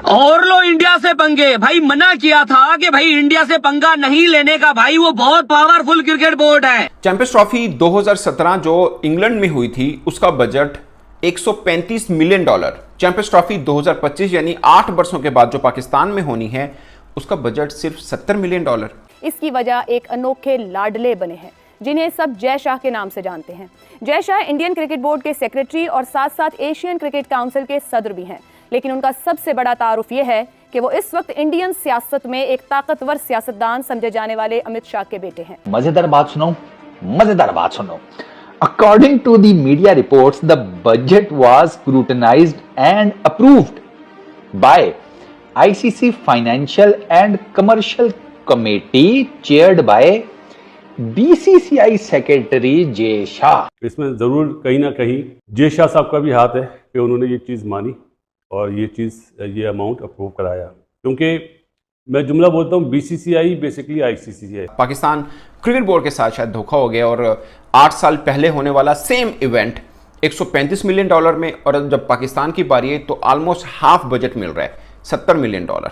और लो इंडिया से पंगे। भाई मना किया था कि भाई इंडिया से पंगा नहीं लेने का, भाई वो बहुत पावरफुल क्रिकेट बोर्ड है। चैंपियंस ट्रॉफी 2017 जो इंग्लैंड में हुई थी उसका बजट $135 मिलियन। चैंपियंस ट्रॉफी 2025 यानी 8 वर्षों के बाद जो पाकिस्तान में होनी है उसका बजट सिर्फ $70 मिलियन। इसकी वजह एक अनोखे लाडले बने हैं जिन्हें सब जय शाह के नाम से जानते हैं। Jay Shah Indian cricket board के सेक्रेटरी और साथ साथ एशियन क्रिकेट काउंसिल के सदर भी हैं, लेकिन उनका सबसे बड़ा तारुफ यह है कि वो इस वक्त इंडियन सियासत में एक ताकतवर सियासतदान समझे जाने वाले अमित शाह के बेटे हैं। मजेदार बात सुनो। According to the media reports, the budget was scrutinized and approved by ICC Financial and Commercial Committee chaired by BCCI Secretary Jay Shah. इसमें जरूर कहीं ना कहीं जय शाह साहब का भी हाथ है कि उन्होंने ये चीज़ मानी और ये अमाउंट अप्रूव कराया, क्योंकि मैं जुमला बोलता हूँ बीसीसीआई बेसिकली आईसीसी है। पाकिस्तान क्रिकेट बोर्ड के साथ शायद धोखा हो गया और 8 साल पहले होने वाला सेम इवेंट $135 मिलियन में, और जब पाकिस्तान की बारी है तो ऑलमोस्ट हाफ बजट मिल रहा है $70 मिलियन।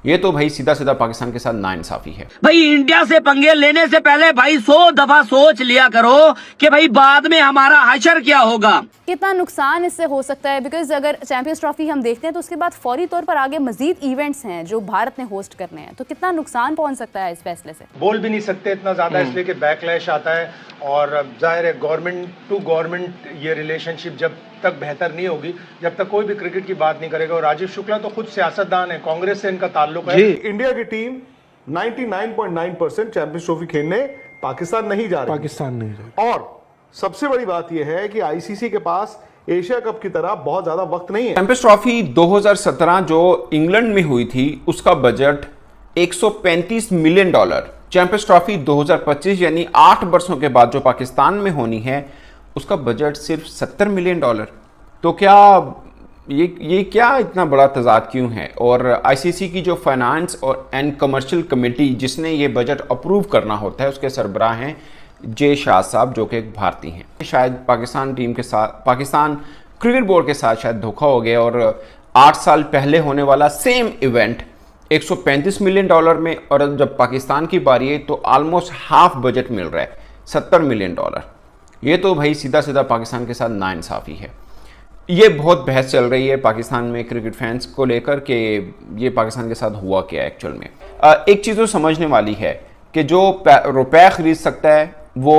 ये तो भाई सीधा सीधा पाकिस्तान के साथ नाइंसाफी है। भाई इंडिया से पंगे लेने से पहले भाई 100 दफा सोच लिया करो कि भाई बाद में हमारा हशर क्या होगा। कितना नुकसान इससे हो सकता है, बिकॉज अगर चैंपियंस ट्रॉफी हम देखते हैं तो उसके बाद फौरी तौर पर आगे मजीद इवेंट्स हैं जो भारत ने होस्ट करने हैं, तो कितना नुकसान पहुंच सकता है इस फैसले से। बोल भी नहीं सकते इतना ज्यादा, इसलिए कि बैकलैश आता है और जाहिर है गवर्नमेंट टू गवर्नमेंट ये रिलेशनशिप जब तक बेहतर नहीं होगी, जब तक कोई भी क्रिकेट की बात नहीं करेगा। और राजीव शुक्ला तो खुद सियासतदान है, कांग्रेस से इनका ताल्लुक है। इंडिया की टीम 99.9% चैंपियंस ट्रॉफी खेलने पाकिस्तान नहीं जा रही। और सबसे बड़ी बात यह है कि आईसीसी के पास एशिया कप की तरह बहुत ज्यादा वक्त नहीं है। चैंपियंस ट्रॉफी 2017 जो इंग्लैंड में हुई थी उसका बजट $135 मिलियन। चैंपियंस ट्रॉफी 2025 यानी 8 वर्षों के बाद जो पाकिस्तान में होनी है उसका बजट सिर्फ $70 मिलियन। तो क्या ये क्या इतना बड़ा तजाद क्यों है? और आईसीसी की जो फाइनेंस और एंड कमर्शियल कमेटी जिसने ये बजट अप्रूव करना होता है उसके सरबराह हैं जय शाह साहब जो कि एक भारतीय हैं। शायद पाकिस्तान टीम के साथ, पाकिस्तान क्रिकेट बोर्ड के साथ शायद धोखा हो गया और 8 साल पहले होने वाला सेम इवेंट $135 मिलियन में, और जब पाकिस्तान की बारी है तो ऑलमोस्ट हाफ बजट मिल रहा है $70 मिलियन। ये तो भाई सीधा सीधा पाकिस्तान के साथ नाइंसाफी है। ये बहुत बहस चल रही है पाकिस्तान में क्रिकेट फैंस को लेकर कि ये पाकिस्तान के साथ हुआ क्या है एक्चुअल में। एक चीज़ तो समझने वाली है कि जो रुपए खरीद सकता है वो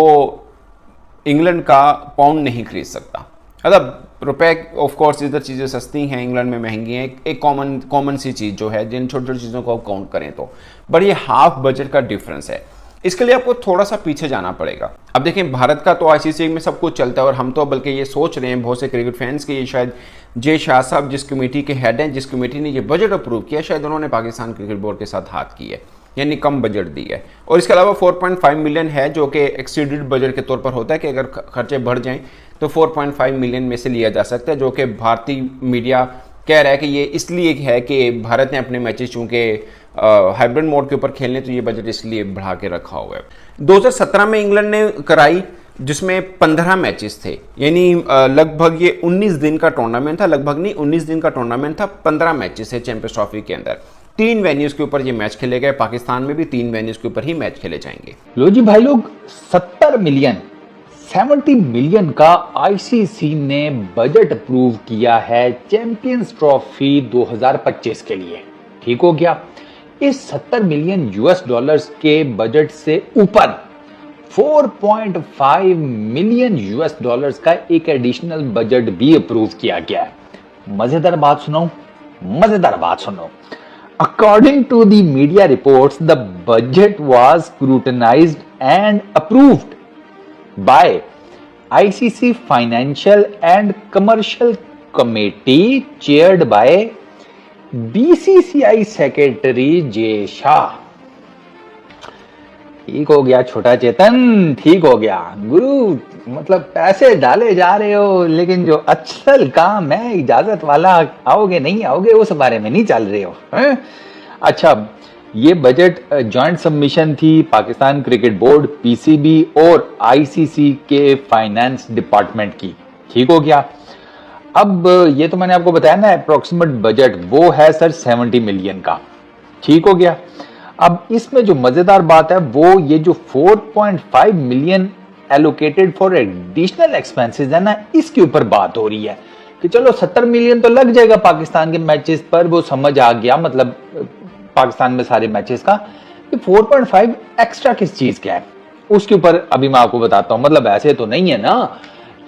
इंग्लैंड का पाउंड नहीं खरीद सकता। मतलब रुपए ऑफ कोर्स इधर चीज़ें सस्ती हैं, इंग्लैंड में महंगी हैं, एक कॉमन सी चीज़ जो है जिन छोटी छोटी चीज़ों को आप काउंट करें तो, बट ये हाफ बजट का डिफरेंस है। इसके लिए आपको थोड़ा सा पीछे जाना पड़ेगा। अब देखें भारत का तो आईसीसी में सब कुछ चलता है और हम तो बल्कि ये सोच रहे हैं बहुत से क्रिकेट फैंस के ये शायद जय शाह साहब जिस कमेटी के हेड हैं, जिस कमेटी ने ये बजट अप्रूव किया, शायद उन्होंने पाकिस्तान क्रिकेट बोर्ड के साथ हाथ किया है, यानी कम बजट दी है। और इसके अलावा 4.5 मिलियन है जो कि एक्सीडेड बजट के तौर पर होता है कि अगर खर्चे बढ़ जाएं तो 4.5 मिलियन में से लिया जा सकता है, जो कि भारतीय मीडिया कह रहा है कि ये इसलिए है कि भारत ने अपने मैचेस चूँकि हाइब्रिड मोड के ऊपर खेलने तो ये बजट इसलिए बढ़ा के रखा हुआ है। 2017 में इंग्लैंड ने कराई जिसमें 15 मैचेस थे, यानी लगभग ये 19 दिन का टूर्नामेंट था, लगभग नहीं 19 दिन का टूर्नामेंट था। 15 मैचेस है चैंपियंस ट्रॉफी के अंदर, 3 वेन्यूज के ऊपर ये मैच खेले गए। पाकिस्तान में भी 3 वेन्यूज के ऊपर ही मैच खेले जाएंगे। लो जी भाई लोग, 70 मिलियन का आईसीसी ने बजट अप्रूव किया है चैंपियंस ट्रॉफी 2025 के लिए। ठीक हो गया। इस $70 मिलियन के बजट से ऊपर $4.5 मिलियन का एक एडिशनल बजट भी अप्रूव किया गया है। मजेदार बात सुनो। According to the media reports, the budget was scrutinized and approved by ICC Financial and Commercial Committee chaired by BCCI Secretary Jay Shah. ठीक हो गया छोटा चेतन, ठीक हो गया गुरु। मतलब पैसे डाले जा रहे हो लेकिन जो असल काम है इजाजत वाला आओगे नहीं आओगे उस बारे में नहीं चल रहे हो। अच्छा, ये बजट जॉइंट सबमिशन थी पाकिस्तान क्रिकेट बोर्ड, पीसीबी और आईसीसी के फाइनेंस डिपार्टमेंट की। ठीक हो गया। अब ये तो मैंने आपको बताया ना, अप्रोक्सीमेट बजट वो है सर 70 मिलियन का, ठीक हो गया। अब इसमें जो मजेदार बात है वो ये जो 4.5 million allocated for additional expenses है ना, इसके ऊपर बात हो रही है कि चलो 70 मिलियन तो लग जाएगा पाकिस्तान के मैचेस पर, वो समझ आ गया, मतलब पाकिस्तान में सारे मैचेस का। 4.5 एक्स्ट्रा किस चीज का है उसके ऊपर अभी मैं आपको बताता हूं। मतलब ऐसे तो नहीं है ना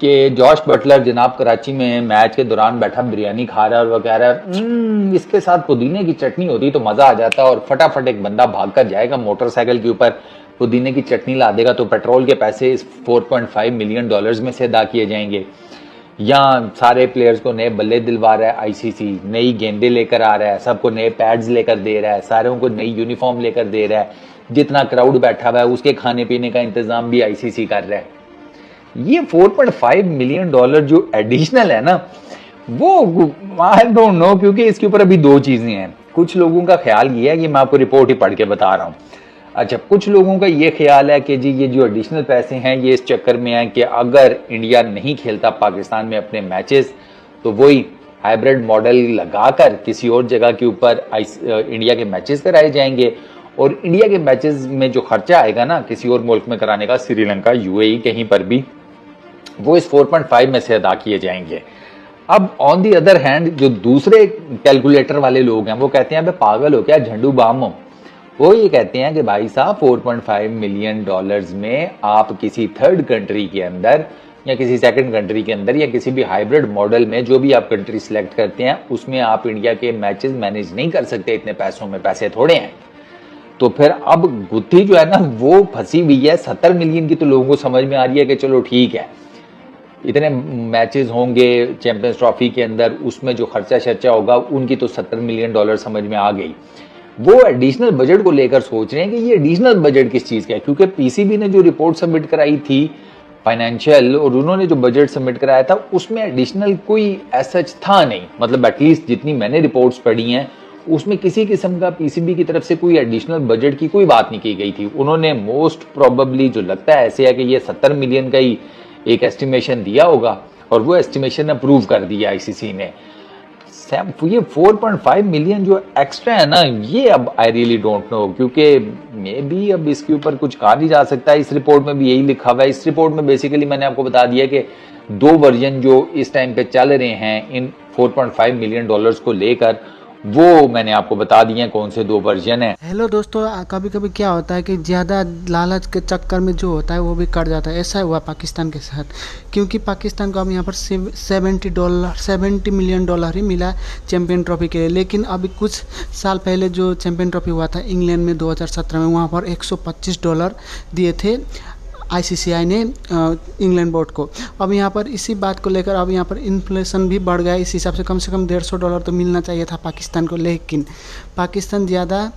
कि जॉश बटलर जनाब कराची में मैच के दौरान बैठा बिरयानी खा रहा है और वो कह रहा है इसके साथ पुदीने की चटनी होती तो मजा आ जाता, और फटाफट एक बंदा भाग कर जाएगा मोटरसाइकिल के ऊपर, पुदीने की चटनी ला देगा, तो पेट्रोल के पैसे इस 4.5 मिलियन डॉलर्स में से अदा किए जाएंगे। या सारे प्लेयर्स को नए बल्ले दिलवा रहा है आईसीसी, नई गेंदे लेकर आ रहा है, सबको नए पैड्स लेकर दे रहा है, सारों को नई यूनिफॉर्म लेकर दे रहा है, जितना क्राउड बैठा हुआ है उसके खाने पीने का इंतजाम भी आईसीसी कर रहा है। ये 4.5 मिलियन डॉलर जो एडिशनल है ना, वो आई डोंट नो, क्योंकि इसके ऊपर अभी दो चीजें हैं। कुछ लोगों का ख्याल ये है कि मैं आपको रिपोर्ट ही पढ़ के बता रहा हूँ। अच्छा, कुछ लोगों का ये ख्याल है कि जी ये जो एडिशनल पैसे हैं ये इस चक्कर में है कि अगर इंडिया नहीं खेलता पाकिस्तान में अपने मैचेस, तो वही हाइब्रिड मॉडल लगाकर किसी और जगह के ऊपर इंडिया के मैचेस कराए जाएंगे, और इंडिया के मैचेस में जो खर्चा आएगा ना किसी और मुल्क में कराने का, श्रीलंका, यूएई, कहीं पर भी, वो इस 4.5 में से अदा किए जाएंगे। अब ऑन दी अदर हैंड जो दूसरे कैलकुलेटर वाले लोग हैं वो कहते हैं पागल हो क्या, झंडू बाम हो। वो ये कहते हैं कि भाई साहब 4.5 मिलियन डॉलर्स में आप किसी थर्ड कंट्री के अंदर या किसी सेकंड कंट्री के अंदर या किसी भी हाइब्रिड मॉडल में जो भी आप कंट्री सिलेक्ट करते हैं उसमें आप इंडिया के मैचेस मैनेज नहीं कर सकते इतने पैसों में, पैसे थोड़े हैं। तो फिर अब गुत्थी जो है ना वो फंसी हुई है। 70 मिलियन की तो लोगों को समझ में आ रही है कि चलो ठीक है, इतने मैचेस होंगे चैंपियंस ट्रॉफी के अंदर, उसमें जो खर्चा शर्चा होगा उनकी तो 70 मिलियन डॉलर समझ में आ गई। वो एडिशनल बजट को लेकर सोच रहे हैं कि ये एडिशनल बजट किस चीज का है, क्योंकि पीसीबी ने जो रिपोर्ट सबमिट कराई थी फाइनेंशियल, और उन्होंने जो बजट सबमिट कराया था उसमें एडिशनल कोई सच था नहीं। मतलब एटलीस्ट जितनी मैंने रिपोर्ट्स पढ़ी हैं उसमें किसी किस्म का पीसीबी की तरफ से कोई एडिशनल बजट की कोई बात नहीं की गई थी। उन्होंने मोस्ट प्रोबेबली जो लगता है ऐसे है कि ये 70 मिलियन का ही एक एस्टिमेशन दिया होगा, और वो एस्टिमेशन अप्रूव कर दिया आईसीसी ने। ये 4.5 मिलियन जो एक्स्ट्रा है ना, ये अब आई रियली डोंट नो, क्योंकि मे बी अब इसके ऊपर कुछ कहा नहीं जा सकता। इस रिपोर्ट में भी यही लिखा हुआ है। इस रिपोर्ट में बेसिकली मैंने आपको बता दिया कि दो वर्जन जो इस टाइम पे चल रहे हैं इन 4.5 मिलियन डॉलर्स को लेकर, वो मैंने आपको बता दिए हैं कौन से दो वर्जन है। हेलो दोस्तों, कभी कभी क्या होता है कि ज़्यादा लालच के चक्कर में जो होता है वो भी कट जाता है। ऐसा हुआ पाकिस्तान के साथ, क्योंकि पाकिस्तान को अब यहाँ पर 70 मिलियन डॉलर ही मिला चैम्पियन ट्रॉफी के लिए। लेकिन अभी कुछ साल पहले जो चैम्पियन ट्रॉफी हुआ था इंग्लैंड में 2017 में, वहाँ पर $125 दिए थे आईसीसीआई ने इंग्लैंड बोर्ड को। अब यहाँ पर इसी बात को लेकर अब यहाँ पर इन्फ्लेशन भी बढ़ गया। इस हिसाब से कम $150 तो मिलना चाहिए था पाकिस्तान को, लेकिन पाकिस्तान ज़्यादा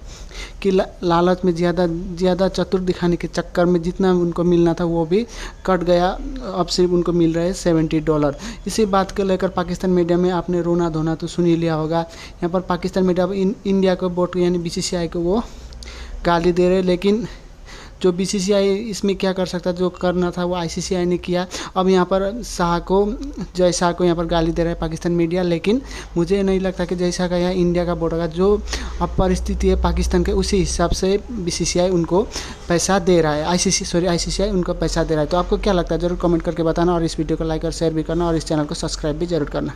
कि लालच में ज़्यादा चतुर दिखाने के चक्कर में जितना उनको मिलना था वो भी कट गया। अब सिर्फ उनको मिल रहे हैं $70। इसी बात को लेकर पाकिस्तान मीडिया में आपने रोना धोना तो सुन ही लिया होगा। यहाँ पर पाकिस्तान मीडिया इंडिया को बोर्ड यानी बीसीसीआई को वो गाली दे रहे, लेकिन जो बीसीसीआई इसमें क्या कर सकता, जो करना था वो आईसीसीआई ने किया। अब यहाँ पर जय शाह को यहाँ पर गाली दे रहा है पाकिस्तान मीडिया, लेकिन मुझे नहीं लगता कि जय शाह का यहाँ इंडिया का बोर्ड होगा। जो अब परिस्थिति है पाकिस्तान के उसी हिसाब से बीसीसीआई उनको पैसा दे रहा है, आईसीसीआई उनको पैसा दे रहा है। तो आपको क्या लगता है जरूर कमेंट करके बताना, और इस वीडियो को लाइक और शेयर भी करना, और इस चैनल को सब्सक्राइब भी जरूर करना।